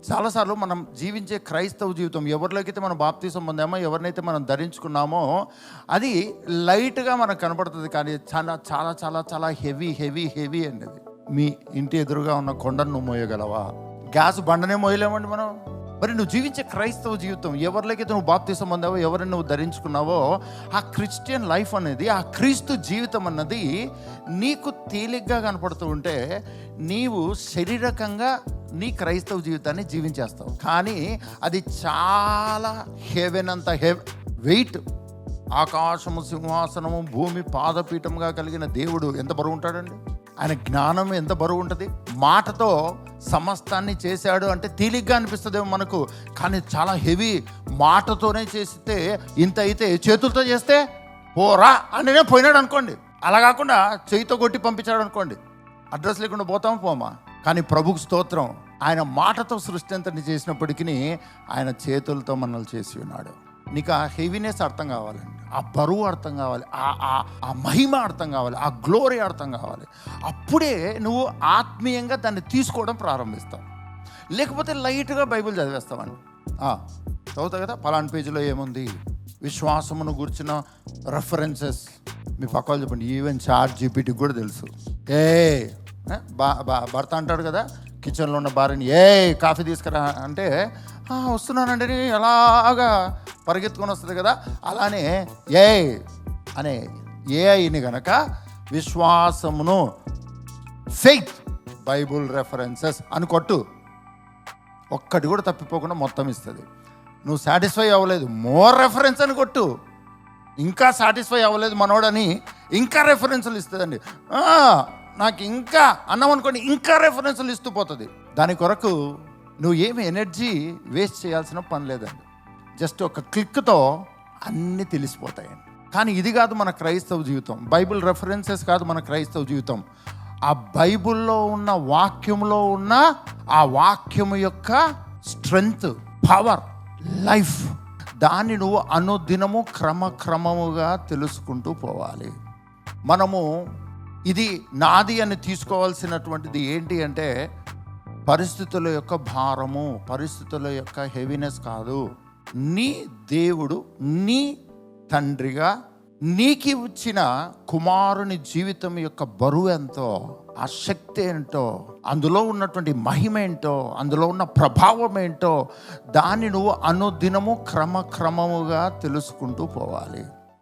చాలాసార్లు మనం జీవించే క్రైస్తవ జీవితం, ఎవరిలోకైతే మనం బాప్తీసం పొందామో, ఎవరినైతే మనం ధరించుకున్నామో, అది లైట్గా మనకు కనపడుతుంది. కానీ చాలా చాలా చాలా చాలా హెవీ హెవీ హెవీ అండి. అది మీ ఇంటి ఎదురుగా ఉన్న కొండను నువ్వు మోయగలవా? గ్యాస్ బండనే మోయలేమండి మనం. మరి నువ్వు జీవించే క్రైస్తవ జీవితం, ఎవరిలోకైతే నువ్వు బాప్తీసం పొందావో, ఎవరిని నువ్వు ధరించుకున్నావో, ఆ క్రిస్టియన్ లైఫ్ అనేది, ఆ క్రీస్తు జీవితం అన్నది నీకు తేలిగ్గా కనపడుతూ ఉంటే నీవు శారీరకంగా నీ క్రైస్తవ జీవితాన్ని జీవించేస్తావు. కానీ అది చాలా హెవెన్ అంత వెయిట్. ఆకాశము సింహాసనము, భూమి పాదపీఠంగా కలిగిన దేవుడు ఎంత బరువు ఉంటాడండి? ఆయన జ్ఞానం ఎంత బరువు ఉంటుంది? మాటతో సమస్తాన్ని చేశాడు అంటే తేలిగ్గా అనిపిస్తుంది మనకు, కానీ చాలా హెవీ. మాటతోనే చేస్తే ఇంత అయితే, చేతులతో చేస్తే పోరా అంటే పోయినాడు అనుకోండి. అలా కాకుండా చేయితో కొట్టి పంపించాడు అనుకోండి, అడ్రస్ లేకుండా పోతాం పోమా. కానీ ప్రభుకు స్తోత్రం, ఆయన మాటతో సృష్టి అంతని చేసినప్పటికీ ఆయన చేతులతో మనల్ని చేసి ఉన్నాడు. నీకు ఆ హెవీనెస్ అర్థం కావాలండి, ఆ బరువు అర్థం కావాలి, ఆ మహిమ అర్థం కావాలి, ఆ గ్లోరీ అర్థం కావాలి. అప్పుడే నువ్వు ఆత్మీయంగా దాన్ని తీసుకోవడం ప్రారంభిస్తావు. లేకపోతే లైట్గా బైబిల్ చదివేస్తామండి. చదువుతావు కదా, పలానా పేజీలో ఏముంది, విశ్వాసమును గురించిన రెఫరెన్సెస్ మీ పక్కన చెప్పండి. ఈవెన్ ChatGPTకి కూడా తెలుసు. భర్త అంటాడు కదా కిచెన్లో ఉన్న భార్యని, కాఫీ తీసుకురా అంటే వస్తున్నానండి ఎలాగా పరిగెత్తుకొని వస్తుంది కదా, అలానే అనే ఏఐని గనక విశ్వాసమును ఫెయిత్ బైబుల్ రెఫరెన్సెస్ అని కొట్టు, ఒక్కటి కూడా తప్పిపోకుండా మొత్తం ఇస్తుంది. నువ్వు సాటిస్ఫై అవ్వలేదు, మోర్ రెఫరెన్స్ అని కొట్టు, ఇంకా సాటిస్ఫై అవ్వలేదు మనోడని ఇంకా రెఫరెన్సులు ఇస్తుందండి. నాకు ఇంకా అన్నాం అనుకోండి, ఇంకా రెఫరెన్సులు ఇస్తూ పోతుంది. దాని కొరకు నువ్వు ఏమి ఎనర్జీ వేస్ట్ చేయాల్సిన పని లేదండి. జస్ట్ ఒక క్లిక్తో అన్నీ తెలిసిపోతాయండి. కానీ ఇది కాదు మన క్రైస్తవ జీవితం. బైబిల్ రెఫరెన్సెస్ కాదు మన క్రైస్తవ జీవితం. ఆ బైబిల్లో ఉన్న వాక్యంలో ఉన్న ఆ వాక్యము యొక్క స్ట్రెంగ్త్, పవర్, లైఫ్, దాన్ని నువ్వు అనుదినము క్రమక్రమముగా తెలుసుకుంటూ పోవాలి. మనము ఇది నాది అని తీసుకోవాల్సినటువంటిది ఏంటి అంటే, పరిస్థితుల యొక్క భారము, పరిస్థితుల యొక్క హెవీనెస్ కాదు. నీ దేవుడు నీ తండ్రిగా నీకు ఇచ్చిన కుమారుని జీవితం యొక్క బరువు ఎంతో, ఆ శక్తి ఏంటో, అందులో ఉన్నటువంటి మహిమ ఏంటో, అందులో ఉన్న ప్రభావం ఏంటో, దాన్ని నువ్వు అనుదినము క్రమక్రమముగా తెలుసుకుంటూ పోవాలి.